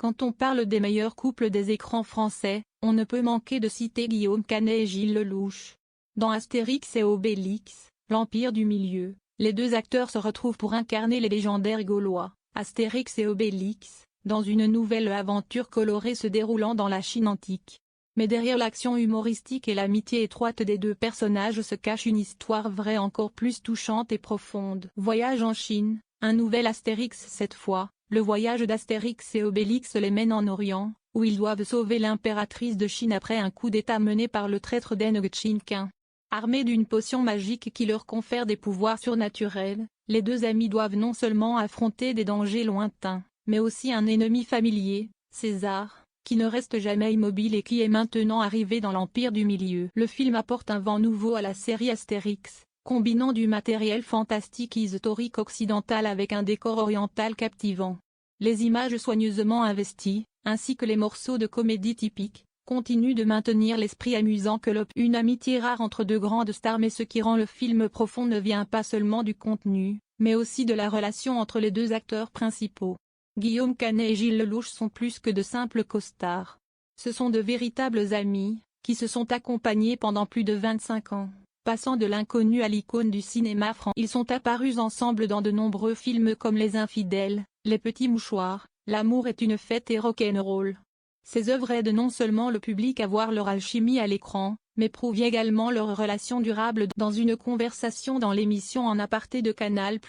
Quand on parle des meilleurs couples des écrans français, on ne peut manquer de citer Guillaume Canet et Gilles Lellouche. Dans Astérix et Obélix, l'Empire du Milieu, les deux acteurs se retrouvent pour incarner les légendaires Gaulois, Astérix et Obélix, dans une nouvelle aventure colorée se déroulant dans la Chine antique. Mais derrière l'action humoristique et l'amitié étroite des deux personnages se cache une histoire vraie encore plus touchante et profonde. Voyage en Chine, un nouvel Astérix cette fois. Le voyage d'Astérix et Obélix les mène en Orient, où ils doivent sauver l'impératrice de Chine après un coup d'État mené par le traître Deng Xiaoping. Armés d'une potion magique qui leur confère des pouvoirs surnaturels, les deux amis doivent non seulement affronter des dangers lointains, mais aussi un ennemi familier, César, qui ne reste jamais immobile et qui est maintenant arrivé dans l'Empire du Milieu. Le film apporte un vent nouveau à la série Astérix, combinant du matériel fantastique et historique occidental avec un décor oriental captivant. Les images soigneusement investies, ainsi que les morceaux de comédie typiques, continuent de maintenir l'esprit amusant que une amitié rare entre deux grandes stars, mais ce qui rend le film profond ne vient pas seulement du contenu, mais aussi de la relation entre les deux acteurs principaux. Guillaume Canet et Gilles Lellouche sont plus que de simples costards. Ce sont de véritables amis, qui se sont accompagnés pendant plus de 25 ans. Passant de l'inconnu à l'icône du cinéma français, ils sont apparus ensemble dans de nombreux films comme Les Infidèles, Les Petits Mouchoirs, L'amour est une fête et Rock'n'Roll. Ces œuvres aident non seulement le public à voir leur alchimie à l'écran, mais prouvent également leur relation durable. Dans une conversation dans l'émission En aparté de Canal+,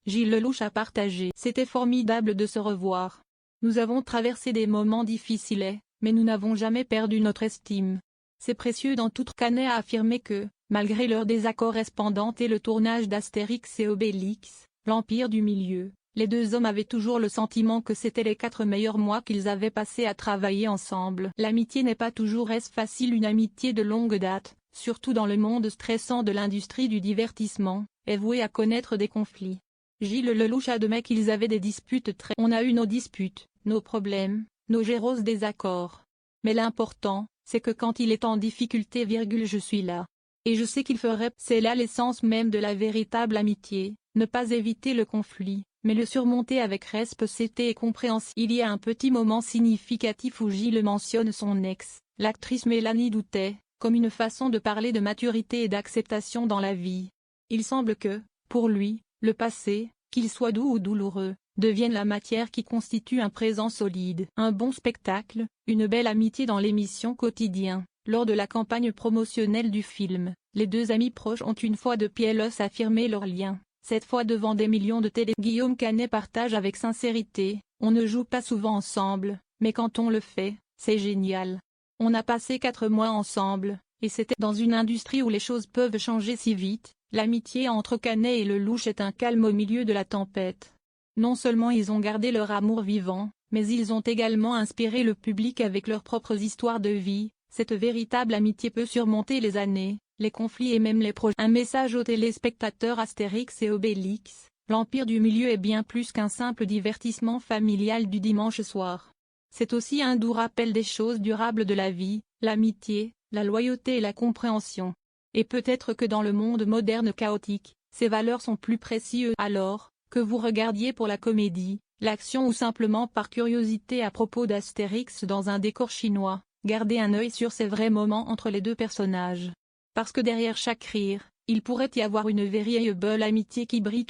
Gilles Lellouche a partagé « C'était formidable de se revoir. Nous avons traversé des moments difficiles, mais nous n'avons jamais perdu notre estime. C'est précieux dans toute». Canet a affirmé que, malgré leurs désaccords correspondants et le tournage d'Astérix et Obélix, l'Empire du Milieu, les deux hommes avaient toujours le sentiment que c'était les 4 meilleurs mois qu'ils avaient passés à travailler ensemble. L'amitié n'est pas toujours facile. Une amitié de longue date, surtout dans le monde stressant de l'industrie du divertissement, est vouée à connaître des conflits. Gilles Lellouche admet qu'ils avaient des disputes On a eu nos disputes, nos problèmes, nos géros désaccords. Mais l'important, c'est que quand il est en difficulté, je suis là. Et je sais qu'il ferait. C'est là l'essence même de la véritable amitié, ne pas éviter le conflit, mais le surmonter avec respect et compréhension. Il y a un petit moment significatif où Gilles mentionne son ex, l'actrice Mélanie Doutet, comme une façon de parler de maturité et d'acceptation dans la vie. Il semble que, pour lui, le passé, qu'il soit doux ou douloureux, devienne la matière qui constitue un présent solide. Un bon spectacle, une belle amitié dans l'émission Quotidien. Lors de la campagne promotionnelle du film, les deux amis proches ont une fois de plus affirmé leur lien, cette fois devant des millions de télé. Guillaume Canet partage avec sincérité « On ne joue pas souvent ensemble, mais quand on le fait, c'est génial. On a passé 4 mois ensemble, et c'était dans une industrie où les choses peuvent changer si vite. L'amitié entre Canet et Lellouche est un calme au milieu de la tempête. Non seulement ils ont gardé leur amour vivant, mais ils ont également inspiré le public avec leurs propres histoires de vie. Cette véritable amitié peut surmonter les années, les conflits et même les projets. Un message aux téléspectateurs Astérix et Obélix, l'Empire du Milieu est bien plus qu'un simple divertissement familial du dimanche soir. C'est aussi un doux rappel des choses durables de la vie, l'amitié, la loyauté et la compréhension. Et peut-être que dans le monde moderne chaotique, ces valeurs sont plus précieuses. Alors, que vous regardiez pour la comédie, l'action ou simplement par curiosité à propos d'Astérix dans un décor chinois, gardez un œil sur ces vrais moments entre les deux personnages. Parce que derrière chaque rire, il pourrait y avoir une véritable amitié qui brille.